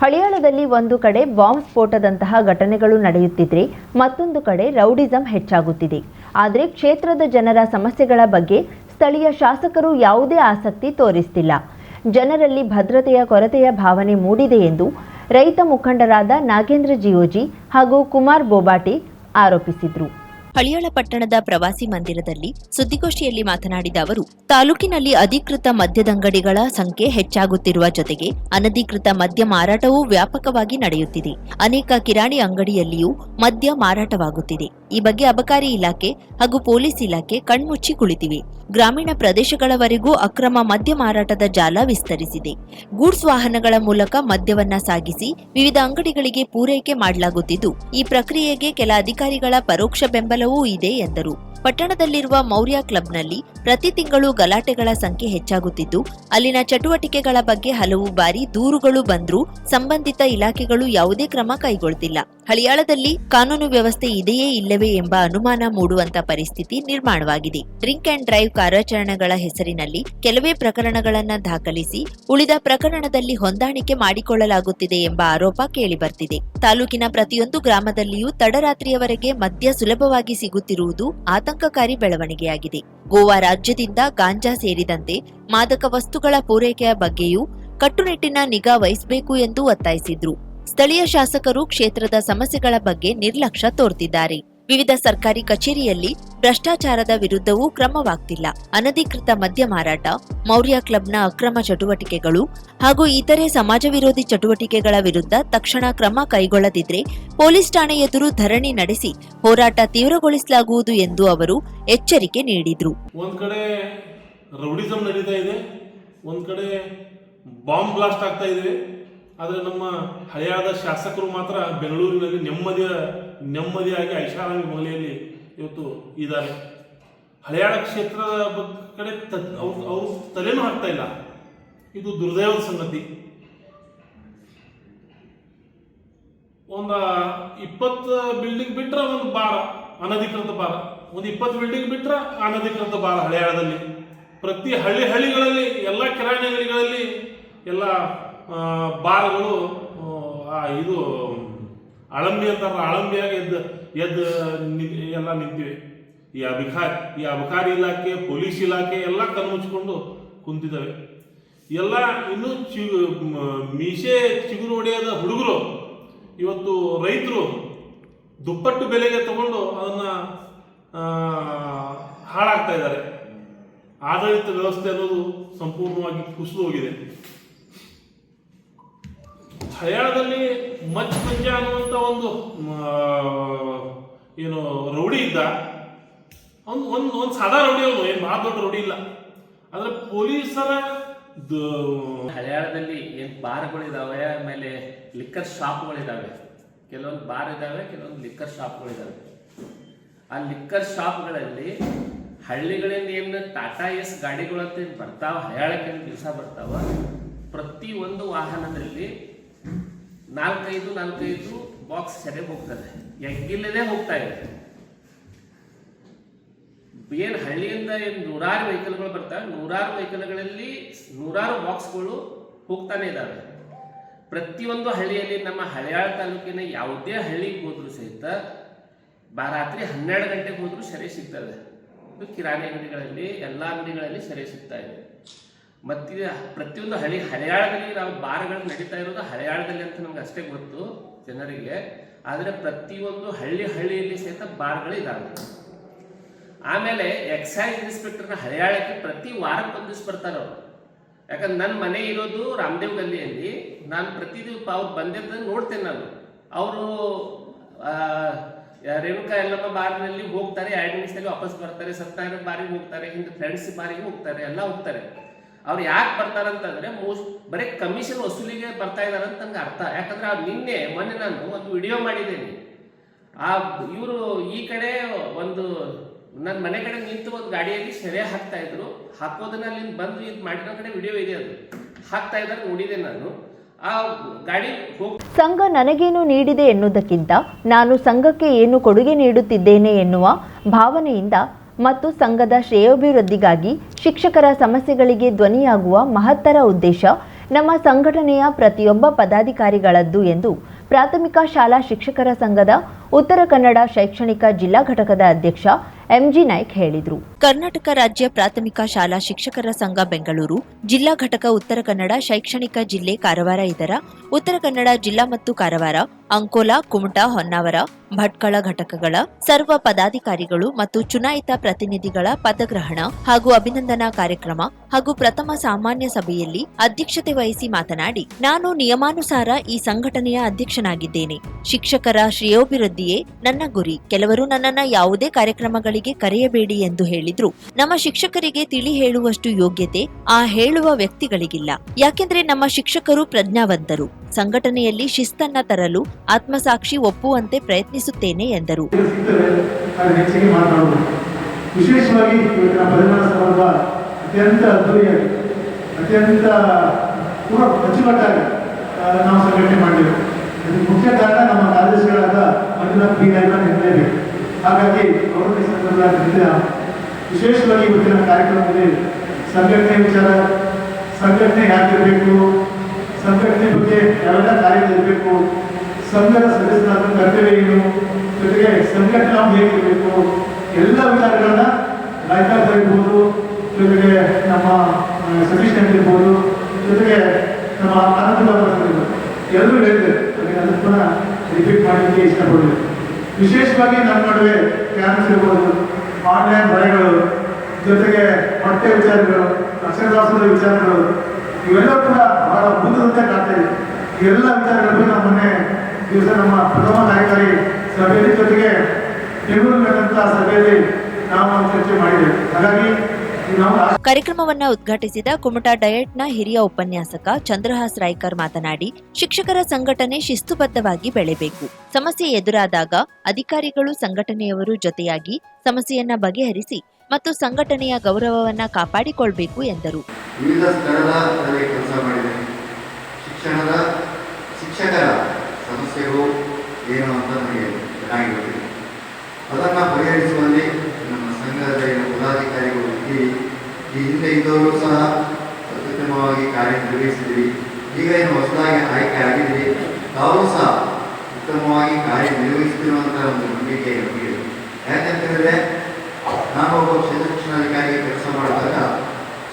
ಹಳಿಯಾಳದಲ್ಲಿ ಒಂದು ಕಡೆ ಬಾಂಬ್ ಸ್ಫೋಟದಂತಹ ಘಟನೆಗಳು ನಡೆಯುತ್ತಿದ್ರೆ ಮತ್ತೊಂದು ಕಡೆ ರೌಡಿಸಂ ಹೆಚ್ಚಾಗುತ್ತಿದೆ. ಆದರೆ ಕ್ಷೇತ್ರದ ಜನರ ಸಮಸ್ಯೆಗಳ ಬಗ್ಗೆ ಸ್ಥಳೀಯ ಶಾಸಕರು ಯಾವುದೇ ಆಸಕ್ತಿ ತೋರಿಸುತ್ತಿಲ್ಲ. ಜನರಲ್ಲಿ ಭದ್ರತೆಯ ಕೊರತೆಯ ಭಾವನೆ ಮೂಡಿದೆ ಎಂದು ರೈತ ಮುಖಂಡರಾದ ನಾಗೇಂದ್ರ ಜಿಯೋಜಿ ಹಾಗೂ ಕುಮಾರ್ ಬೋಬಾಟಿ ಆರೋಪಿಸಿದರು. ಹಳಿಯಾಳ ಪಟ್ಟಣದ ಪ್ರವಾಸಿ ಮಂದಿರದಲ್ಲಿ ಸುದ್ದಿಗೋಷ್ಠಿಯಲ್ಲಿ ಮಾತನಾಡಿದ ಅವರು, ತಾಲೂಕಿನಲ್ಲಿ ಅಧಿಕೃತ ಮದ್ಯದಂಗಡಿಗಳ ಸಂಖ್ಯೆ ಹೆಚ್ಚಾಗುತ್ತಿರುವ ಜೊತೆಗೆ ಅನಧಿಕೃತ ಮದ್ಯ ಮಾರಾಟವೂ ವ್ಯಾಪಕವಾಗಿ ನಡೆಯುತ್ತಿದೆ. ಅನೇಕ ಕಿರಾಣಿ ಅಂಗಡಿಯಲ್ಲಿಯೂ ಮದ್ಯ ಮಾರಾಟವಾಗುತ್ತಿದೆ. ಈ ಬಗ್ಗೆ ಅಬಕಾರಿ ಇಲಾಖೆ ಹಾಗೂ ಪೊಲೀಸ್ ಇಲಾಖೆ ಕಣ್ಮುಚ್ಚಿ ಕುಳಿತಿವೆ. ಗ್ರಾಮೀಣ ಪ್ರದೇಶಗಳವರೆಗೂ ಅಕ್ರಮ ಮದ್ಯ ಮಾರಾಟದ ಜಾಲ ವಿಸ್ತರಿಸಿದೆ. ಗೂಡ್ಸ್ ವಾಹನಗಳ ಮೂಲಕ ಮದ್ಯವನ್ನ ಸಾಗಿಸಿ ವಿವಿಧ ಅಂಗಡಿಗಳಿಗೆ ಪೂರೈಕೆ ಮಾಡಲಾಗುತ್ತಿದ್ದು, ಈ ಪ್ರಕ್ರಿಯೆಗೆ ಕೆಲ ಅಧಿಕಾರಿಗಳ ಪರೋಕ್ಷ ಬೆಂಬಲವೂ ಇದೆ ಎಂದರು. ಪಟ್ಟಣದಲ್ಲಿರುವ ಮೌರ್ಯ ಕ್ಲಬ್ನಲ್ಲಿ ಪ್ರತಿ ತಿಂಗಳು ಗಲಾಟೆಗಳ ಸಂಖ್ಯೆ ಹೆಚ್ಚಾಗುತ್ತಿದ್ದು, ಅಲ್ಲಿನ ಚಟುವಟಿಕೆಗಳ ಬಗ್ಗೆ ಹಲವು ಬಾರಿ ದೂರುಗಳು ಬಂದರೂ ಸಂಬಂಧಿತ ಇಲಾಖೆಗಳು ಯಾವುದೇ ಕ್ರಮ ಕೈಗೊಳ್ಳುತ್ತಿಲ್ಲ. ಹಳಿಯಾಳದಲ್ಲಿ ಕಾನೂನು ವ್ಯವಸ್ಥೆ ಇದೆಯೇ ಇಲ್ಲವೇ ಎಂಬ ಅನುಮಾನ ಮೂಡುವಂತ ಪರಿಸ್ಥಿತಿ ನಿರ್ಮಾಣವಾಗಿದೆ. ಡ್ರಿಂಕ್ ಅಂಡ್ ಡ್ರೈವ್ ಕಾರ್ಯಾಚರಣೆಗಳ ಹೆಸರಿನಲ್ಲಿ ಕೆಲವೇ ಪ್ರಕರಣಗಳನ್ನು ದಾಖಲಿಸಿ ಉಳಿದ ಪ್ರಕರಣದಲ್ಲಿ ಹೊಂದಾಣಿಕೆ ಮಾಡಿಕೊಳ್ಳಲಾಗುತ್ತಿದೆ ಎಂಬ ಆರೋಪ ಕೇಳಿಬರ್ತಿದೆ. ತಾಲೂಕಿನ ಪ್ರತಿಯೊಂದು ಗ್ರಾಮದಲ್ಲಿಯೂ ತಡರಾತ್ರಿಯವರೆಗೆ ಮದ್ಯ ಸುಲಭವಾಗಿ ಸಿಗುತ್ತಿರುವುದು ಆತಂಕಕಾರಿ ಬೆಳವಣಿಗೆಯಾಗಿದೆ. ಗೋವಾ ರಾಜ್ಯದಿಂದ ಗಾಂಜಾ ಸೇರಿದಂತೆ ಮಾದಕ ವಸ್ತುಗಳ ಪೂರೈಕೆಯ ಬಗ್ಗೆಯೂ ಕಟ್ಟುನಿಟ್ಟಿನ ನಿಗಾ ವಹಿಸಬೇಕು ಎಂದು ಒತ್ತಾಯಿಸಿದ್ರು. ಸ್ಥಳೀಯ ಶಾಸಕರು ಕ್ಷೇತ್ರದ ಸಮಸ್ಯೆಗಳ ಬಗ್ಗೆ ನಿರ್ಲಕ್ಷ್ಯ ತೋರ್ತಿದ್ದಾರೆ. ವಿವಿಧ ಸರ್ಕಾರಿ ಕಚೇರಿಯಲ್ಲಿ ಭ್ರಷ್ಟಾಚಾರದ ವಿರುದ್ಧವೂ ಕ್ರಮವಾಗ್ತಿಲ್ಲ. ಅನಧಿಕೃತ ಮದ್ಯ ಮಾರಾಟ, ಮೌರ್ಯ ಕ್ಲಬ್ನ ಅಕ್ರಮ ಚಟುವಟಿಕೆಗಳು ಹಾಗೂ ಇತರೆ ಸಮಾಜ ವಿರೋಧಿ ಚಟುವಟಿಕೆಗಳ ವಿರುದ್ಧ ತಕ್ಷಣ ಕ್ರಮ ಕೈಗೊಳ್ಳದಿದ್ರೆ ಪೊಲೀಸ್ ಠಾಣೆ ಎದುರು ಧರಣಿ ನಡೆಸಿ ಹೋರಾಟ ತೀವ್ರಗೊಳಿಸಲಾಗುವುದು ಎಂದು ಅವರು ಎಚ್ಚರಿಕೆ ನೀಡಿದ್ರು. ಒಂದ್ ಕಡೆ ರೌಡಿಸಂ ನಡೀತಾ ಇದೆ, ಒಂದ್ ಕಡೆ ಬಾಂಬ್ ಬ್ಲಾಸ್ಟ್ ಆಗ್ತಾ ಇದೆ. ಆದರೆ ನಮ್ಮ ಹಳೆಯಾದ ಶಾಸಕರು ಮಾತ್ರ ಬೆಂಗಳೂರಿನಲ್ಲಿ ನೆಮ್ಮದಿಯಾಗಿ ಐಷಾರಾಮಿ ಮನೆಯಲ್ಲಿ ಇವತ್ತು ಇದ್ದಾರೆ. ಹಳೆಯಾಳ ಕ್ಷೇತ್ರದ ಕಡೆ ಅವರು ತಲೆನೂ ಹಾಕ್ತಾ ಇಲ್ಲ. ಇದು ದುರ್ದೈವದ ಸಂಗತಿ. ಒಂದು 20 ಬಿಲ್ಡಿಂಗ್ ಬಿಟ್ರೆ ಒಂದು ಬಾರ ಅನಧಿಕೃತ ಬಾರ, ಒಂದು 20 ಬಿಲ್ಡಿಂಗ್ ಬಿಟ್ರೆ ಅನಧಿಕೃತ ಬಾರ ಹಳೆಯಾಳದಲ್ಲಿ. ಪ್ರತಿ ಹಳ್ಳಿಗಳಲ್ಲಿ ಎಲ್ಲ ಕಿರಾಣಿ ಅಂಗಡಿಗಳಲ್ಲಿ ಎಲ್ಲ ಬಾರ್ಗಳು ಇದು ಅಳಂಬಿ ಅಂತಾರ, ಅಳಂಬಿಯಾಗಿ ಎದ್ದು ಎಲ್ಲ ನಿಂತಿವೆ. ಈ ಅಬಕಾರಿ ಇಲಾಖೆ, ಪೊಲೀಸ್ ಇಲಾಖೆ ಎಲ್ಲ ಕಣ್ಮುಚ್ಕೊಂಡು ಕುಂತಿದ್ದಾವೆ. ಎಲ್ಲ ಇನ್ನೂ ಮೀಸೆ ಚಿಗುರು ಹೊಡೆಯದ ಹುಡುಗರು ಇವತ್ತು ರೈತರು ದುಪ್ಪಟ್ಟು ಬೆಲೆಗೆ ತಗೊಂಡು ಅದನ್ನ ಹಾಳಾಗ್ತಾ ಇದ್ದಾರೆ. ಆಡಳಿತ ವ್ಯವಸ್ಥೆ ಅನ್ನೋದು ಸಂಪೂರ್ಣವಾಗಿ ಕುಸಿದು ಹೋಗಿದೆ. ಹಳಿಯಾಳದಲ್ಲಿ ಮಂಜ ಅನ್ನುವಂಥ ಒಂದು ಏನು ರೌಡಿ ಇದ್ದ. ಒಂದು ಸಾದಾ ರೌಡಿ, ಅವನು ಏನು ಭಾಳ ದೊಡ್ಡ ರೌಡಿ ಇಲ್ಲ. ಆದ್ರೆ ಪೊಲೀಸರ ಹಳಿಯಾಳದಲ್ಲಿ ಏನು ಬಾರ್ಗಳಿದಾವೆ, ಆಮೇಲೆ ಲಿಕ್ಕರ್ ಶಾಪ್ಗಳಿದಾವೆ. ಕೆಲವೊಂದು ಬಾರ್ ಇದಾವೆ, ಕೆಲವೊಂದು ಲಿಕ್ಕರ್ ಶಾಪ್ಗಳಿದಾವೆ. ಆ ಲಿಕ್ಕರ್ ಶಾಪ್ಗಳಲ್ಲಿ ಹಳ್ಳಿಗಳಿಂದ ಏನು ಟಾಟಾ ಎಸ್ ಗಾಡಿಗಳು ಅಂತ ಬರ್ತಾವ, ಹಳಿಯಾಳಕ್ಕೆ ದಿವಸ ಬರ್ತಾವ. ಪ್ರತಿ ಒಂದು ವಾಹನದಲ್ಲಿ 4-5 ಬಾಕ್ಸ್ ಸೆರೆ ಹೋಗ್ತದೆ, ಎಗ್ಗಿಲ್ಲದೆ ಹೋಗ್ತಾ ಇದೆ. ಏನು ಹಳ್ಳಿಯಿಂದ ಏನು 100 ವೆಹಿಕಲ್ಗಳು ಬರ್ತವೆ, 100 ವೆಹಿಕಲ್ಗಳಲ್ಲಿ 100 ಬಾಕ್ಸ್ಗಳು ಹೋಗ್ತಾನೆ ಇದ್ದಾವೆ. ಪ್ರತಿಯೊಂದು ಹಳ್ಳಿಯಲ್ಲಿ ನಮ್ಮ ಹಳಿಯಾಳ ತಾಲೂಕಿನ ಯಾವುದೇ ಹಳ್ಳಿಗೆ ಹೋದ್ರೂ ಸಹಿತ ರಾತ್ರಿ 12 ಗಂಟೆಗೆ ಹೋದ್ರೂ ಸೆರೆ ಸಿಗ್ತದೆ. ಇದು ಕಿರಾಣಿ ಅಂಗಡಿಗಳಲ್ಲಿ, ಎಲ್ಲ ಅಂಗಡಿಗಳಲ್ಲಿ ಸೆರೆ ಸಿಗ್ತಾ ಇದೆ. ಮತ್ತು ಪ್ರತಿಯೊಂದು ಹಳಿಯಾಳದಲ್ಲಿ ನಾವು ಬಾರ್ಗಳು ನಡೀತಾ ಇರೋದು ಹಳಿಯಾಳದಲ್ಲಿ ಅಂತ ನಮ್ಗೆ ಅಷ್ಟೇ ಗೊತ್ತು ಜನರಿಗೆ. ಆದರೆ ಪ್ರತಿಯೊಂದು ಹಳ್ಳಿಯಲ್ಲಿ ಸಹಿತ ಬಾರ್ಗಳಿದ್ದಾವೆ. ಆಮೇಲೆ ಎಕ್ಸೈಸ್ ಇನ್ಸ್ಪೆಕ್ಟರ್ನ ಹಳಿಯಾಳಕ್ಕೆ ಪ್ರತಿ ವಾರಕ್ಕೆ ಒಂದು ದಿವಸ ಬರ್ತಾರೆ ಅವರು. ಯಾಕಂದ್ರೆ ನನ್ನ ಮನೆ ಇರೋದು ರಾಮದೇವ್ ಗಲ್ಲಿಯಲ್ಲಿ. ನಾನು ಪ್ರತಿದಿವಸ ಅವ್ರು ಬಂದಿದ್ದನ್ನು ನೋಡ್ತೇನೆ. ನಾನು ಅವರು ರೇಣುಕಾ ಎಲ್ಲಮ್ಮ ಬಾರಿನಲ್ಲಿ ಹೋಗ್ತಾರೆ, 2 ನಿಮಿಷದಲ್ಲಿ ವಾಪಸ್ ಬರ್ತಾರೆ. ಸತ್ಯನಾರಾಯಣ ಬಾರಿಗೆ ಹೋಗ್ತಾರೆ, ಹಿಂದೆ ಫ್ರೆಂಡ್ಸ್ ಬಾರಿಗೆ ಹೋಗ್ತಾರೆ, ಎಲ್ಲ ಹೋಗ್ತಾರೆ. ಅವ್ರು ಯಾಕೆ ಬರ್ತಾರಂತಂದ್ರೆ ಬರೀ ಕಮಿಷನ್ ವಸೂಲಿಗೆ ಬರ್ತಾ ಇದಾರೆ ಅಂತ ನಂಗೆ ಅರ್ಥ. ಯಾಕಂದ್ರೆ ಮೊನ್ನೆ ನಾನು ಒಂದು ವಿಡಿಯೋ ಮಾಡಿದ್ದೇನೆ. ಇವರು ಈ ಕಡೆ ಒಂದು ನನ್ನ ಮನೆ ಕಡೆ ನಿಂತು ಒಂದು ಗಾಡಿಯಲ್ಲಿ ಸೆರೆ ಹಾಕ್ತಾ ಇದ್ರು. ಹಾಕೋದನ್ನ ಅಲ್ಲಿ ಬಂದು ಇದು ಮಾಡಿರೋ ಕಡೆ ವಿಡಿಯೋ ಇದೆ, ಅದು ಹಾಕ್ತಾ ಇದ್ದಾರೆ, ನೋಡಿದೆ ನಾನು. ಆ ಗಾಡಿ ಸಂಘ ನನಗೇನು ನೀಡಿದೆ ಎನ್ನುವುದಕ್ಕಿಂತ ನಾನು ಸಂಘಕ್ಕೆ ಏನು ಕೊಡುಗೆ ನೀಡುತ್ತಿದ್ದೇನೆ ಎನ್ನುವ ಭಾವನೆಯಿಂದ ಮತ್ತು ಸಂಘದ ಶ್ರೇಯೋಭಿವೃದ್ಧಿಗಾಗಿ ಶಿಕ್ಷಕರ ಸಮಸ್ಯೆಗಳಿಗೆ ಧ್ವನಿಯಾಗುವ ಮಹತ್ತರ ಉದ್ದೇಶ ನಮ್ಮ ಸಂಘಟನೆಯ ಪ್ರತಿಯೊಬ್ಬ ಪದಾಧಿಕಾರಿಗಳದ್ದು ಎಂದು ಪ್ರಾಥಮಿಕ ಶಾಲಾ ಶಿಕ್ಷಕರ ಸಂಘದ ಉತ್ತರ ಕನ್ನಡ ಶೈಕ್ಷಣಿಕ ಜಿಲ್ಲಾ ಘಟಕದ ಅಧ್ಯಕ್ಷ ಎಂಜಿ ನಾಯ್ಕ್ ಹೇಳಿದರು. ಕರ್ನಾಟಕ ರಾಜ್ಯ ಪ್ರಾಥಮಿಕ ಶಾಲಾ ಶಿಕ್ಷಕರ ಸಂಘ ಬೆಂಗಳೂರು ಜಿಲ್ಲಾ ಘಟಕ ಉತ್ತರ ಕನ್ನಡ ಶೈಕ್ಷಣಿಕ ಜಿಲ್ಲೆ ಕಾರವಾರ ಇದರ ಉತ್ತರ ಕನ್ನಡ ಜಿಲ್ಲಾ ಮತ್ತು ಕಾರವಾರ, ಅಂಕೋಲಾ, ಕುಮಟಾ, ಹೊನ್ನಾವರ, ಭಟ್ಕಳ ಘಟಕಗಳ ಸರ್ವ ಪದಾಧಿಕಾರಿಗಳು ಮತ್ತು ಚುನಾಯಿತ ಪ್ರತಿನಿಧಿಗಳ ಪದಗ್ರಹಣ ಹಾಗೂ ಅಭಿನಂದನಾ ಕಾರ್ಯಕ್ರಮ ಹಾಗೂ ಪ್ರಥಮ ಸಾಮಾನ್ಯ ಸಭೆಯಲ್ಲಿ ಅಧ್ಯಕ್ಷತೆ ವಹಿಸಿ ಮಾತನಾಡಿ, ನಾನು ನಿಯಮಾನುಸಾರ ಈ ಸಂಘಟನೆಯ ಅಧ್ಯಕ್ಷನಾಗಿದ್ದೇನೆ. ಶಿಕ್ಷಕರ ಶ್ರೇಯೋಭಿವೃದ್ಧಿಯೇ ನನ್ನ ಗುರಿ. ಕೆಲವರು ನನ್ನನ್ನ ಯಾವುದೇ ಕಾರ್ಯಕ್ರಮಗಳಿಗೆ ಕರೆಯಬೇಡಿ ಎಂದು ಹೇಳಿದ್ರು. ನಮ್ಮ ಶಿಕ್ಷಕರಿಗೆ ತಿಳಿ ಹೇಳುವಷ್ಟು ಯೋಗ್ಯತೆ ಆ ಹೇಳುವ ವ್ಯಕ್ತಿಗಳಿಗಿಲ್ಲ. ಯಾಕೆಂದ್ರೆ ನಮ್ಮ ಶಿಕ್ಷಕರು ಪ್ರಜ್ಞಾವಂತರು. ಸಂಘಟನೆಯಲ್ಲಿ ಶಿಸ್ತನ್ನ ತರಲು ಆತ್ಮಸಾಕ್ಷಿ ಒಪ್ಪುವಂತೆ ಪ್ರಯತ್ನಿಸುತ್ತೇನೆ ಎಂದರು. ವಿಶೇಷವಾಗಿ ಇವತ್ತಿನ ಪರಿಮಾಣ ಸಂದರ್ಭ ಅತ್ಯಂತ ಅದ್ದೂರಿಯಾಗಿ ಅತ್ಯಂತ ಅಚ್ಚುಕಟ್ಟಾಗಿ ನಾವು ಸಂಘಟನೆ ಮಾಡಿದ್ದೇವೆ. ಇದಕ್ಕೆ ಮುಖ್ಯ ಕಾರಣ ನಮ್ಮ ಕಾರ್ಯದರ್ಶಿಗಳಾದ ಮಂಜುನಾಥ್ ಬಿ ನಾಯ್ಕ ನಿಂತಲೇಬೇಕು. ಹಾಗಾಗಿ ಅವರೊಂದಿಗೆ ಸಂದರ್ಭದಿಂದ ವಿಶೇಷವಾಗಿ ಇವತ್ತಿನ ಕಾರ್ಯಕ್ರಮದಲ್ಲಿ ಸಂಘಟನೆ ವಿಚಾರ, ಸಂಘಟನೆ ಯಾಕಿರಬೇಕು, ಸಂಘಟನೆ ಬಗ್ಗೆ ಯಾವೆಲ್ಲ ಕಾರ್ಯಗಳಿರಬೇಕು, ಸಂಘದ ಸದಸ್ಯರಾದ ಕರ್ತವ್ಯ ಏನು, ಜೊತೆಗೆ ಸಂಘಟನೆ ನಾವು ಹೇಗಿರಬೇಕು, ಎಲ್ಲ ವಿಚಾರಗಳನ್ನ ನಾಯ್ಕ ಇರ್ಬೋದು, ಜೊತೆಗೆ ನಮ್ಮ ಸತೀಶ್ ನಾಯ್ಕ ಇರ್ಬೋದು, ಜೊತೆಗೆ ನಮ್ಮ ಆನಂದ ಇರ್ಬೋದು, ಎಲ್ಲರೂ ಹೇಳಿದ್ದಾರೆ. ಅದನ್ನು ಪುನಃ ರಿಪೀಟ್ ಮಾಡಲಿಕ್ಕೆ ಇಷ್ಟಪಡಬೇಕು. ವಿಶೇಷವಾಗಿ ನಮ್ಮ ನಡುವೆ ಕ್ಯಾಂಪ್ಸ್ ಇರ್ಬೋದು, ಆನ್ಲೈನ್ ಬಳೆಗಳು, ಜೊತೆಗೆ ಹೊಟ್ಟೆ ವಿಚಾರಗಳು, ಅಕ್ಷರದಾಸದ ವಿಚಾರಗಳು, ಇವೆಲ್ಲ ಕೂಡ ಬಹಳ ಮುಂದೆ ಕಾಣ್ತಾ ಇದೆ. ಇವೆಲ್ಲ ವಿಚಾರಗಳು ನಾವು ಮೊನ್ನೆ ದಿವಸ ನಮ್ಮ ಪ್ರಥಮ ಕಾರ್ಯಕಾರಿ ಸಭೆಯಲ್ಲಿ ಜೊತೆಗೆ ಬೆಂಗಳೂರು ನಡೆದಂಥ ಸಭೆಯಲ್ಲಿ ನಾವು ಚರ್ಚೆ ಮಾಡಿದ್ದೇವೆ. ಹಾಗಾಗಿ ಕಾರ್ಯಕ್ರಮವನ್ನ ಉದ್ಘಾಟಿಸಿದ ಕುಮಟಾ ಡಯಟ್ನ ಹಿರಿಯ ಉಪನ್ಯಾಸಕ ಚಂದ್ರಹಾಸ್ ರಾಯ್ಕರ್ ಮಾತನಾಡಿ, ಶಿಕ್ಷಕರ ಸಂಘಟನೆ ಶಿಸ್ತುಬದ್ಧವಾಗಿ ಬೆಳೆಬೇಕು. ಸಮಸ್ಯೆ ಎದುರಾದಾಗ ಅಧಿಕಾರಿಗಳು ಸಂಘಟನೆಯವರು ಜೊತೆಯಾಗಿ ಸಮಸ್ಯೆಯನ್ನ ಬಗೆಹರಿಸಿ ಮತ್ತು ಸಂಘಟನೆಯ ಗೌರವವನ್ನ ಕಾಪಾಡಿಕೊಳ್ಬೇಕು ಎಂದರು. ವಿವಿಧ ಸ್ತರದಲ್ಲಿ ಕೆಲಸ ಮಾಡಿದೆ. ಶಿಕ್ಷಕರ ಸಮಸ್ಯೆಗಳು ಏನು ಅಂತ ನನಗೆ ಚೆನ್ನಾಗಿ ಗೊತ್ತಿದೆ. ಅದನ್ನು ಪರಿಹರಿಸುವಲ್ಲಿ ನಮ್ಮ ಸಂಘದ ಪದಾಧಿಕಾರಿಗಳು ಇದ್ದೀರಿ. ಈ ಹಿಂದೆ ಇದ್ದವರು ಸಹ ಅತ್ಯುತ್ತಮವಾಗಿ ಕಾರ್ಯನಿರ್ವಹಿಸಿದ್ರಿ. ಈಗ ಏನು ಹೊಸದಾಗಿ ಆಯ್ಕೆ ಆಗಿದ್ರಿ, ತಾವು ಸಹ ಉತ್ತಮವಾಗಿ ಕಾರ್ಯನಿರ್ವಹಿಸ್ತಿರುವಂಥ ಒಂದು ನಂಬಿಕೆ ನಮಗೆ. ಯಾಕೆಂತಂದರೆ ನಾನು ಒಬ್ಬ ಕ್ಷೇತ್ರ ಶಿಕ್ಷಣಾಧಿಕಾರಿಗೆ ಕೆಲಸ ಮಾಡಿದಾಗ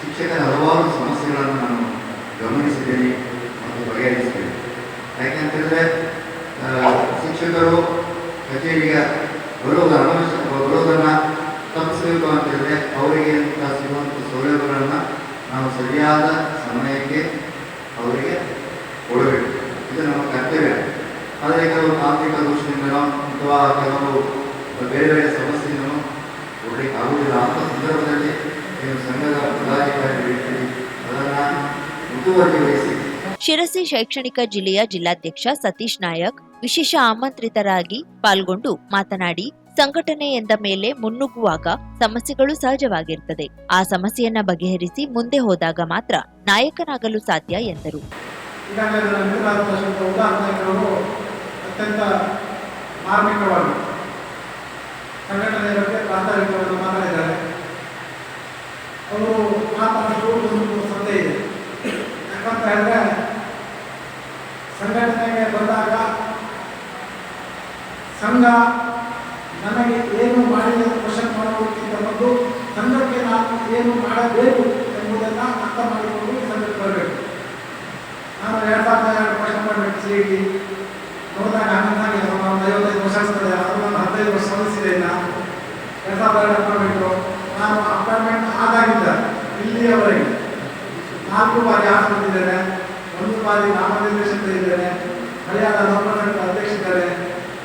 ಶಿಕ್ಷಕರ ಹಲವಾರು ಸಮಸ್ಯೆಗಳನ್ನು ನಾನು ಗಮನಿಸಿದ್ದೇನೆ ಮತ್ತು ಬಗೆಹರಿಸಿದ್ದೇನೆ. ಯಾಕೆಂತಂದರೆ ಶಿಕ್ಷಕರು ಕಚೇರಿಗೆ ಬರೋದನ್ನು ತಪ್ಪಿಸಬೇಕು ಅಂತಂದರೆ ಅವರಿಗೆ ಸಿಗುವಂಥ ಸೌಲಭ್ಯಗಳನ್ನು ನಾವು ಸರಿಯಾದ ಸಮಯಕ್ಕೆ ಅವರಿಗೆ ಕೊಡಬೇಕು. ಇದು ನಮ್ಮ ಕರ್ತವ್ಯ. ಆದರೆ ಕೆಲವು ತಾಂತ್ರಿಕ ದೋಷದಿಂದನೋ ಅಥವಾ ಕೆಲವು ಬೇರೆ ಬೇರೆ ಸಮಸ್ಯೆಯಿಂದನೋ ಕೊಡಲಿಕ್ಕೆ ಆಗುವುದಿಲ್ಲ. ಅಂಥ ಸಂದರ್ಭದಲ್ಲಿ ನೀವು ಸಂಘದ ಪದಾಧಿಕಾರಿ ಅದನ್ನು ಮುತುವರ್ಜಿ ವಹಿಸಿ. ಶಿರಸಿ ಶೈಕ್ಷಣಿಕ ಜಿಲ್ಲೆಯ ಜಿಲ್ಲಾಧ್ಯಕ್ಷ ಸತೀಶ್ ನಾಯಕ್ ವಿಶೇಷ ಆಮಂತ್ರಿತರಾಗಿ ಪಾಲ್ಗೊಂಡು ಮಾತನಾಡಿ, ಸಂಘಟನೆ ಎಂದ ಮೇಲೆ ಮುನ್ನುಗ್ಗುವಾಗ ಸಮಸ್ಯೆಗಳು ಸಹಜವಾಗಿರುತ್ತದೆ. ಆ ಸಮಸ್ಯೆಯನ್ನ ಬಗೆಹರಿಸಿ ಮುಂದೆ ಹೋದಾಗ ಮಾತ್ರ ನಾಯಕನಾಗಲು ಸಾಧ್ಯ ಎಂದರು. ಅತ್ಯಂತ ಮಾರ್ಮಿಕವಾಗಿ ಸಂಘಟನೆಯ ಬಗ್ಗೆ ಪ್ರಾಸ್ತಾವಿಕವಾಗಿ ಮಾತಾಡಿದ್ದಾರೆ. ಅವರು ಮಾತಾಡೋದು ಒಂದು ಸಂತೆ ಇದೆ. ಯಾಕಂತ ಹೇಳಿದ್ರೆ ಸಂಘಟನೆಗೆ ಬಂದಾಗ ಸಂಘ ನನಗೆ ಏನು ಮಾಡಿದ ಕ್ವಶನ್ ಮಾಡುವುದಕ್ಕಿಂತ ಮೊದಲು ಸಂಘಕ್ಕೆ ನಾನು ಏನು ಮಾಡಬೇಕು ಎಂಬುದನ್ನು ಅರ್ಥ ಮಾಡಿಕೊಂಡು ಸಂಘಕ್ಕೆ ಬರಬೇಕು. ನಾನು 2002 ಕ್ವಶನ್ ಮಾಡಬೇಕು CET ನೋಡಿದಾಗ ಹಂಗಾಗಿ ಒಂದು 55 ವರ್ಷ ಆಗ್ತದೆ. ಅದು ನಾನು 15 ವರ್ಷ ಸಲ್ಲಿಸಿದೆ. ನಾನು 2002 ಅಪಾಯಿಂಟ್ಮೆಂಟು ನಾನು ಅಪಾಯಿಂಟ್ಮೆಂಟ್ ಆದಾಗಿದ್ದ ಇಲ್ಲಿಯವರೆಗೆ 4 ಬಾರಿ ಆಸ್ಪತ್ರೆ, 1 ಬಾರಿ ನಾಮನಿರ್ದೇಶನ ಇದ್ದೇನೆ, ಹಳೆಯಾದ ನೌಕರರ ಅಧ್ಯಕ್ಷರಿದ್ದಾರೆ.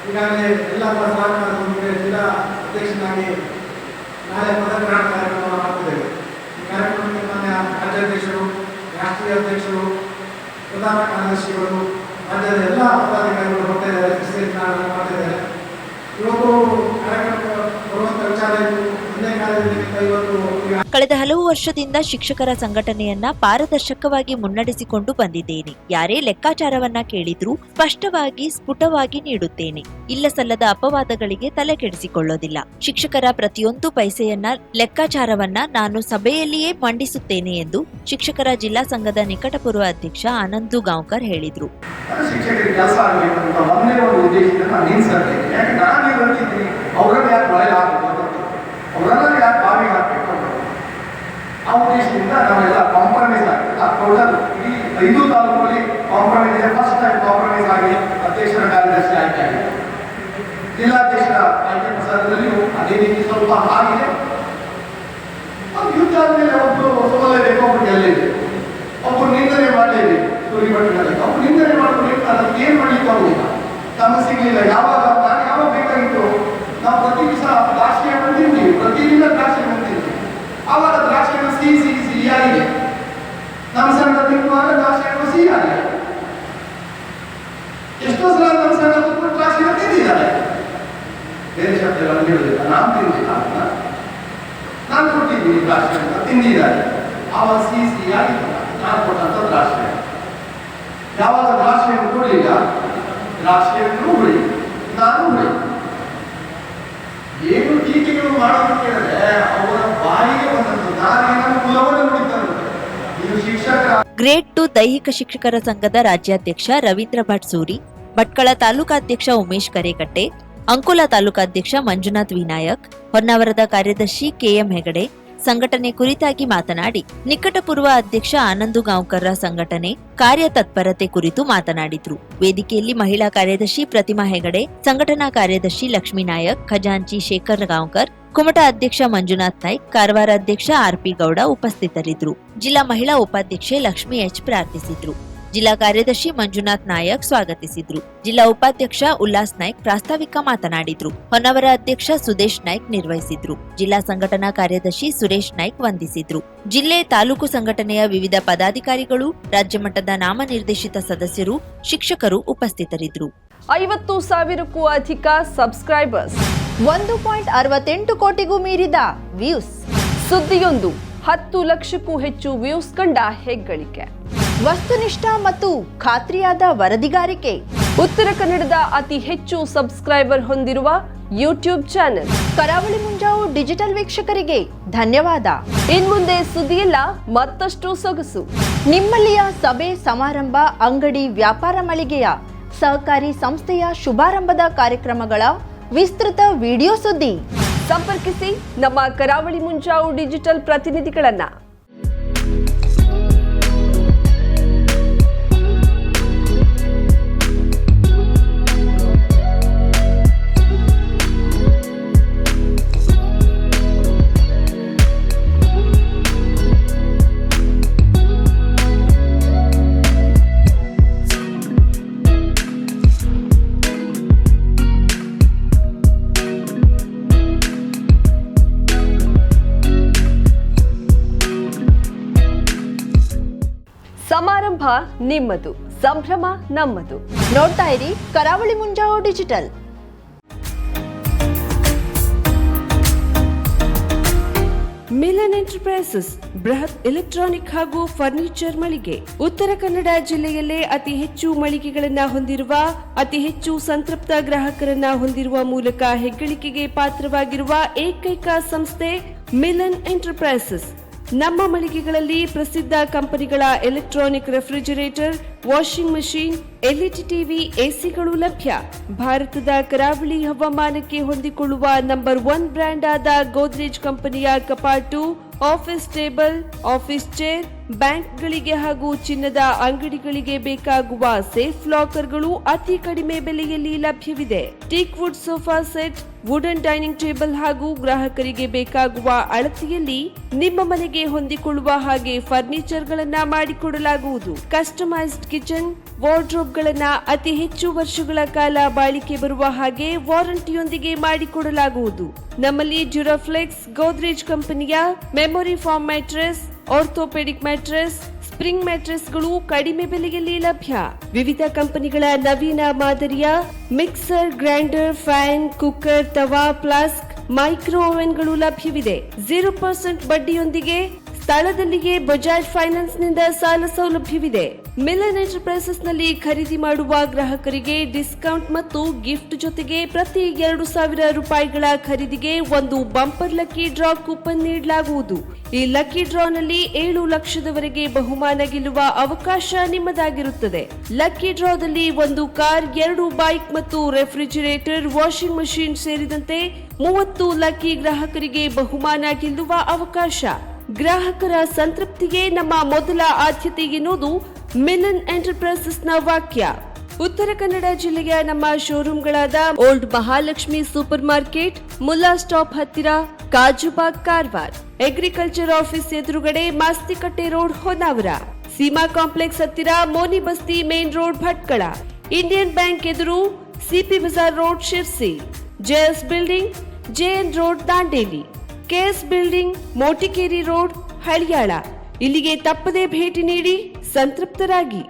ಈಗಾಗಲೇ ಎಲ್ಲ ಸಹಕಾರದೊಂದಿಗೆ ಜಿಲ್ಲಾ ಅಧ್ಯಕ್ಷನಾಗಿ ನಾಳೆ ಪದಗ್ರಹಣ ಕಾರ್ಯಕ್ರಮವನ್ನು ಮಾಡ್ತಿದ್ದೇವೆ. ಈ ಕಾರ್ಯಕ್ರಮಕ್ಕೆ ಮಾನ್ಯ ರಾಜ್ಯಾಧ್ಯಕ್ಷರು, ರಾಷ್ಟ್ರೀಯ ಅಧ್ಯಕ್ಷರು, ಪ್ರಧಾನ ಕಾರ್ಯದರ್ಶಿಗಳು, ರಾಜ್ಯದ ಎಲ್ಲ ಪದಾಧಿಕಾರಿಗಳು ಬರ್ತಾ ಇದ್ದಾರೆ. ಮಾಡ್ತಿದ್ದಾರೆ. ಇವತ್ತು ಕಾರ್ಯಕ್ರಮ ಬರುವಂಥ ವಿಚಾರ ಇದು ತಂದೆ ಕಾಲದಲ್ಲಿ ಇವತ್ತು ಕಳೆದ ಹಲವು ವರ್ಷದಿಂದ ಶಿಕ್ಷಕರ ಸಂಘಟನೆಯನ್ನ ಪಾರದರ್ಶಕವಾಗಿ ಮುನ್ನಡೆಸಿಕೊಂಡು ಬಂದಿದ್ದೇನೆ. ಯಾರೇ ಲೆಕ್ಕಾಚಾರವನ್ನ ಕೇಳಿದ್ರೂ ಸ್ಪಷ್ಟವಾಗಿ ಸ್ಫುಟವಾಗಿ ನೀಡುತ್ತೇನೆ. ಇಲ್ಲಸಲ್ಲದ ಅಪವಾದಗಳಿಗೆ ತಲೆ ಕೆಡಿಸಿಕೊಳ್ಳೋದಿಲ್ಲ. ಶಿಕ್ಷಕರ ಪ್ರತಿಯೊಂದು ಪೈಸೆಯನ್ನ ಲೆಕ್ಕಾಚಾರವನ್ನ ನಾನು ಸಭೆಯಲ್ಲಿಯೇ ಮಂಡಿಸುತ್ತೇನೆ ಎಂದು ಶಿಕ್ಷಕರ ಜಿಲ್ಲಾ ಸಂಘದ ನಿಕಟಪೂರ್ವ ಅಧ್ಯಕ್ಷ ಆನಂದ್ ಗಾಂವ್ಕರ್ ಹೇಳಿದ್ರು. ಶಿಕ್ಷಕರಿಗೆ ಕೆಲಸ ಆಗಬೇಕು ಅಂತ ಒಂದೇ ಒಂದು ಉದ್ದೇಶದಿಂದ ನಾನು ನಿಲ್ಸರ್ತೇನೆ. ಯಾಕೆ ನಾನು ಇವತ್ತಿದ್ದೀನಿ, ಅವರನ್ನು ಯಾಕೆ ಬಳೆ ಹಾಕಬೇಕು, ಅವರನ್ನ ಯಾಕೆ ಬಾವಿ ಹಾಕಬೇಕು, ಆ ಉದ್ದೇಶದಿಂದ ನಾವೆಲ್ಲ ಕಾಂಪ್ರಮೈಸ್ ಆಗ್ತದೆ. ಟೋಟಲ್ ಇಡೀ 5 ತಾಲೂಕಲ್ಲಿ ಕಾಂಪ್ರಮೈಸ್ ಇದೆ. ಫಸ್ಟ್ ಟೈಮ್ ಕಾಂಪ್ರಮೈಸ್ ಆಗಿ ಅಧ್ಯಕ್ಷರ ಕಾರ್ಯದರ್ಶಿ ಆಯ್ಕೆ ಆಗಿದೆ. ಜಿಲ್ಲಾಧ್ಯಕ್ಷರ ಆಯ್ಕೆ ಪ್ರಸಾದದಲ್ಲಿಯೂ ಅದೇ ರೀತಿ ಸ್ವಲ್ಪ ಆಗಿದೆ. ಅದು ಯುದ್ಧ ಆದಮೇಲೆ ಒಬ್ಬರು ಸೋಲಲೇಬೇಕು, ಒಬ್ಬರು ಗೆಲ್ಲಲೇಬೇಕು, ಒಬ್ಬರು ನಿಂದನೆ ಮಾಡಲೇಬೇಕು. ಸುರಿಮಟ್ಟದಲ್ಲಿ ಒಬ್ಬರು ನಿಂದನೆ ಮಾಡಬೇಕು. ಅದಕ್ಕೆ ಏನು ಮಾಡಲಿಕ್ಕೆ ಆಗುದಿಲ್ಲ, ತಮ್ಮ ಸಿಗಲಿಲ್ಲ. ಯಾವಾಗ ನಾನು ಯಾವಾಗ ಬೇಕಾಗಿತ್ತು, ನಾವು ಪ್ರತಿ ದಿವಸ ದ್ರಾಕ್ಷಿಯನ್ನು ತಿಂತೀವಿ, ಪ್ರತಿದಿನ ದ್ರಾಕ್ಷಿಯನ್ನು ತಿಂತೀವಿ. ಆವಾಗ ದ್ರಾಕ್ಷಿಯನ್ನು ಸಿಹಿಯಾಗಿದೆ. ನಮ್ಮ ಸಣ್ಣ ತಿನ್ನುವಾಗ ದ್ರಾಕ್ಷಿಯನ್ನು ಸಿಹಿಯಾಗಿದೆ. ಎಷ್ಟೋ ಸಲ ನಮ್ಮ ಸಣ್ಣ ದ್ರಾಕ್ಷಿಯನ್ನು ತಿಂದಿದ್ದಾರೆ. ಬೇರೆ ಶಬ್ದಗಳನ್ನು ಹೇಳುವುದಿಲ್ಲ, ನಾನು ತಿಂದಿಲ್ಲ, ನಾನು ಕೊಟ್ಟಿದ್ದೀನಿ ದ್ರಾಕ್ಷಿ ಅಂತ ತಿಂದಿದ್ದಾರೆ. ಆವಾಗ ಸಿಹಿಯಾಗಿತ್ತು ನಾನು ಕೊಟ್ಟಂತ ದ್ರಾಕ್ಷಿ. ಯಾವಾಗ ದ್ರಾಕ್ಷಿಯನ್ನು ಕೊಡಲಿಲ್ಲ, ದ್ರಾಕ್ಷಿಯನ್ನು ಹುಳಿ, ನಾನು ಹುಳಿ. ಏನು ಟೀಕೆಗಳು ಮಾಡೋದು ಕೇಳಿದ್ರೆ ಅವರ ಬಾಯಿಗೆ ಬಂದದ್ದು. ನಾನು ಕುಲವನ್ನು ನುಡಿತಾರೆ. ಇದು ಶಿಕ್ಷಕರ ಗ್ರೇಡ್ 2 ದೈಹಿಕ ಶಿಕ್ಷಕರ ಸಂಘದ ರಾಜ್ಯಾಧ್ಯಕ್ಷ ರವೀಂದ್ರ ಭಟ್ ಸೂರಿ, ಭಟ್ಕಳ ತಾಲೂಕಾಧ್ಯಕ್ಷ ಉಮೇಶ್ ಕರೇಕಟ್ಟೆ, ಅಂಕೋಲಾ ತಾಲೂಕಾಧ್ಯಕ್ಷ ಮಂಜುನಾಥ್ ವಿನಾಯಕ್, ಹೊನ್ನಾವರದ ಕಾರ್ಯದರ್ಶಿ ಕೆಎಂ ಹೆಗಡೆ ಸಂಘಟನೆ ಕುರಿತಾಗಿ ಮಾತನಾಡಿ, ನಿಕಟಪೂರ್ವ ಅಧ್ಯಕ್ಷ ಆನಂದ್ ಗಾಂವ್ಕರ್ರ ಸಂಘಟನೆ ಕಾರ್ಯತತ್ಪರತೆ ಕುರಿತು ಮಾತನಾಡಿದ್ರು. ವೇದಿಕೆಯಲ್ಲಿ ಮಹಿಳಾ ಕಾರ್ಯದರ್ಶಿ ಪ್ರತಿಮಾ ಹೆಗಡೆ, ಸಂಘಟನಾ ಕಾರ್ಯದರ್ಶಿ ಲಕ್ಷ್ಮೀ ನಾಯಕ್, ಖಜಾಂಚಿ ಶೇಖರ್ ಗಾಂವ್ಕರ್, ಕುಮಟಾ ಅಧ್ಯಕ್ಷ ಮಂಜುನಾಥ್ ನಾಯ್ಕ್, ಕಾರವಾರ ಅಧ್ಯಕ್ಷ ಆರ್ಪಿ ಗೌಡ ಉಪಸ್ಥಿತರಿದ್ದರು. ಜಿಲ್ಲಾ ಮಹಿಳಾ ಉಪಾಧ್ಯಕ್ಷೆ ಲಕ್ಷ್ಮಿ ಎಚ್ ಪ್ರಾರ್ಥಿಸಿದ್ರು. ಜಿಲ್ಲಾ ಕಾರ್ಯದರ್ಶಿ ಮಂಜುನಾಥ್ ನಾಯಕ್ ಸ್ವಾಗತಿಸಿದ್ರು. ಜಿಲ್ಲಾ ಉಪಾಧ್ಯಕ್ಷ ಉಲ್ಲಾಸ್ ನಾಯ್ಕ್ ಪ್ರಾಸ್ತಾವಿಕ ಮಾತನಾಡಿದ್ರು. ಹೊನ್ನಾವರ ಅಧ್ಯಕ್ಷ ಸುದೇಶ್ ನಾಯ್ಕ್ ನಿರ್ವಹಿಸಿದ್ರು. ಜಿಲ್ಲಾ ಸಂಘಟನಾ ಕಾರ್ಯದರ್ಶಿ ಸುರೇಶ್ ನಾಯ್ಕ್ ವಂದಿಸಿದ್ರು. ಜಿಲ್ಲೆ ತಾಲೂಕು ಸಂಘಟನೆಯ ವಿವಿಧ ಪದಾಧಿಕಾರಿಗಳು, ರಾಜ್ಯ ಮಟ್ಟದ ನಾಮನಿರ್ದೇಶಿತ ಸದಸ್ಯರು, ಶಿಕ್ಷಕರು ಉಪಸ್ಥಿತರಿದ್ದರು. 50,000ಕ್ಕೂ ಅಧಿಕ ಸಬ್ಸ್ಕ್ರೈಬರ್ಸ್, 1.68 ಕೋಟಿಗೂ ಮೀರಿದ ವ್ಯೂಸ್, ಸುದ್ದಿಯೊಂದು 10 ಲಕ್ಷಕ್ಕೂ ಹೆಚ್ಚು ವ್ಯೂಸ್ ಕಂಡ ಹೆಗ್ಗಳಿಕೆ, ವಸ್ತುನಿಷ್ಠ ಮತ್ತು ಖಾತ್ರಿಯಾದ ವರದಿಗಾರಿಕೆ, ಉತ್ತರ ಕನ್ನಡದ ಅತಿ ಹೆಚ್ಚು ಸಬ್ಸ್ಕ್ರೈಬರ್ ಹೊಂದಿರುವ ಯೂಟ್ಯೂಬ್ ಚಾನೆಲ್ ಕರಾವಳಿ ಮುಂಜಾವು ಡಿಜಿಟಲ್ ವೀಕ್ಷಕರಿಗೆ ಧನ್ಯವಾದ. ಇನ್ಮುಂದೆ ಸುದ್ದಿಯಲ್ಲ ಮತ್ತಷ್ಟು ಸೊಗಸು. ನಿಮ್ಮಲ್ಲಿಯ ಸಭೆ ಸಮಾರಂಭ, ಅಂಗಡಿ ವ್ಯಾಪಾರ ಮಳಿಗೆಯ ಸಹಕಾರಿ ಸಂಸ್ಥೆಯ ಶುಭಾರಂಭದ ಕಾರ್ಯಕ್ರಮಗಳ ವಿಸ್ತೃತ ವಿಡಿಯೋ ಸುದ್ದಿ. ಸಂಪರ್ಕಿಸಿ ನಮ್ಮ ಕರಾವಳಿ ಮುಂಜಾವು ಡಿಜಿಟಲ್ ಪ್ರತಿನಿಧಿಗಳನ್ನ. ಸಮಾರಂಭ ನಿಮ್ಮದು, ಸಂಭ್ರಮ ನಮ್ಮದು. ನೋಡ್ತಾ ಇರಿ ಕರಾವಳಿ ಮುಂಜಾವು ಡಿಜಿಟಲ್. ಮಿಲನ್ ಎಂಟರ್ಪ್ರೈಸಸ್ ಬೃಹತ್ ಎಲೆಕ್ಟ್ರಾನಿಕ್ ಹಾಗೂ ಫರ್ನಿಚರ್ ಮಳಿಗೆ. ಉತ್ತರ ಕನ್ನಡ ಜಿಲ್ಲೆಯಲ್ಲೇ ಅತಿ ಹೆಚ್ಚು ಮಳಿಗೆಗಳನ್ನ ಹೊಂದಿರುವ, ಅತಿ ಹೆಚ್ಚು ಸಂತೃಪ್ತ ಗ್ರಾಹಕರನ್ನ ಹೊಂದಿರುವ ಮೂಲಕ ಹೆಗ್ಗಳಿಕೆಗೆ ಪಾತ್ರವಾಗಿರುವ ಏಕೈಕ ಸಂಸ್ಥೆ ಮಿಲನ್ ಎಂಟರ್ಪ್ರೈಸಸ್. ನಮ್ಮ ಮಳಿಗೆಗಳಲ್ಲಿ ಪ್ರಸಿದ್ಧ ಕಂಪನಿಗಳ electronic refrigerator, washing machine, LED TV, ಎಸಿಗಳು ಲಭ್ಯ. ಭಾರತದ ಕರಾವಳಿ ಹವಾಮಾನಕ್ಕೆ ಹೊಂದಿಕೊಳ್ಳುವ ನಂಬರ್ 1 ಬ್ರ್ಯಾಂಡ್ ಆದ ಗೋದ್ರೇಜ್ ಕಂಪನಿಯ ಕಪಾಟು, ಆಫೀಸ್ ಟೇಬಲ್, ಆಫೀಸ್ ಚೇರ್, ಬ್ಯಾಂಕ್ಗಳಿಗೆ ಹಾಗೂ ಚಿನ್ನದ ಅಂಗಡಿಗಳಿಗೆ ಬೇಕಾಗುವ ಸೇಫ್ ಲಾಕರ್ಗಳು ಅತಿ ಕಡಿಮೆ ಬೆಲೆಯಲ್ಲಿ ಲಭ್ಯವಿದೆ. Teak wood sofa set, wooden dining table ಹಾಗೂ ಗ್ರಾಹಕರಿಗೆ ಬೇಕಾಗುವ ಅಳತೆಯಲ್ಲಿ ನಿಮ್ಮ ಮನೆಗೆ ಹೊಂದಿಕೊಳ್ಳುವ ಹಾಗೆ ಫರ್ನಿಚರ್ ಗಳನ್ನ ಮಾಡಿಕೊಡಲಾಗುವುದು. ಕಸ್ಟಮೈಸ್ಡ್ ಕಿಚನ್, ವಾರ್ಡ್ರೋಬ್ ಗಳನ್ನ ಅತಿ ಹೆಚ್ಚು ವರ್ಷಗಳ ಕಾಲ ಬಾಳಿಕೆ ಬರುವ ಹಾಗೆ ವಾರಂಟಿಯೊಂದಿಗೆ ಮಾಡಿಕೊಡಲಾಗುವುದು. ನಮ್ಮಲ್ಲಿ ಡ್ಯೂರಾಫ್ಲೆಕ್ಸ್, ಗೋದ್ರೇಜ್ ಕಂಪನಿಯ memory foam mattress, orthopaedic mattress, spring ಮ್ಯಾಟ್ರೆಸ್ಗಳು ಕಡಿಮೆ ಬೆಲೆಯಲ್ಲಿ ಲಭ್ಯ. ವಿವಿಧ ಕಂಪನಿಗಳ ನವೀನ ಮಾದರಿಯ ಮಿಕ್ಸರ್, ಗ್ರೈಂಡರ್, ಫ್ಯಾನ್, ಕುಕ್ಕರ್, ತವಾ, ಫ್ಲಾಸ್ಕ್, ಮೈಕ್ರೋ ಓವೆನ್ಗಳು ಲಭ್ಯವಿದೆ. 0% ಬಡ್ಡಿಯೊಂದಿಗೆ ಸ್ಥಳದಲ್ಲಿಯೇ ಬಜಾಜ್ ಫೈನಾನ್ಸ್ನಿಂದ ಸಾಲ ಸೌಲಭ್ಯವಿದೆ. ಮಿಲನ್ ಎಂಟರ್ಪ್ರೈಸಸ್ ನಲ್ಲಿ ಖರೀದಿ ಮಾಡುವ ಗ್ರಾಹಕರಿಗೆ ಡಿಸ್ಕೌಂಟ್ ಮತ್ತು ಗಿಫ್ಟ್ ಜೊತೆಗೆ ಪ್ರತಿ 2,000 ರೂಪಾಯಿಗಳ ಖರೀದಿಗೆ ಒಂದು ಬಂಪರ್ ಲಕ್ಕಿ ಡ್ರಾ ಕೂಪನ್ ನೀಡಲಾಗುವುದು. ಈ ಲಕ್ಕಿ ಡ್ರಾನಲ್ಲಿ 7 ಲಕ್ಷದವರೆಗೆ ಬಹುಮಾನ ಗೆಲ್ಲುವ ಅವಕಾಶ ನಿಮ್ಮದಾಗಿರುತ್ತದೆ. ಲಕ್ಕಿ ಡ್ರಾದಲ್ಲಿ 1 ಕಾರ್, 2 ಬೈಕ್ ಮತ್ತು ರೆಫ್ರಿಜಿರೇಟರ್, ವಾಷಿಂಗ್ ಮಷಿನ್ ಸೇರಿದಂತೆ 30 ಲಕ್ಕಿ ಗ್ರಾಹಕರಿಗೆ ಬಹುಮಾನ ಗೆಲ್ಲುವ ಅವಕಾಶ. ಗ್ರಾಹಕರ ಸಂತೃಪ್ತಿಗೆ ನಮ್ಮ ಮೊದಲ ಆದ್ಯತೆ ಎನ್ನುವುದು ಮಿಲನ್ ಎಂಟರ್ಪ್ರೈಸಸ್ನ ವಾಕ್ಯ. ಉತ್ತರ ಕನ್ನಡ ಜಿಲ್ಲೆಯ ನಮ್ಮ ಶೋರೂಮ್ಗಳಾದ old Mahalakshmi super market, Mulla stop ಹತ್ತಿರ, ಕಾಜುಬಾಗ್ ಕಾರವಾರ, ಅಗ್ರಿಕಲ್ಚರ್ ಆಫೀಸ್ ಎದುರುಗಡೆ ಮಾಸ್ತಿಕಟ್ಟೆ ರೋಡ್ ಹೊನ್ನಾವರ, ಸೀಮಾ ಕಾಂಪ್ಲೆಕ್ಸ್ ಹತ್ತಿರ Moni Basti main road Bhatkal, Indian bank ಎದುರು CP Bazar road Sirsi, JS building JN road Dandeli, KS building Motikeri road Haliyal. ಇಲ್ಲಿಗೆ ತಪ್ಪದೇ ಭೇಟಿ ನೀಡಿ ಸಂತೃಪ್ತರಾಗಿ.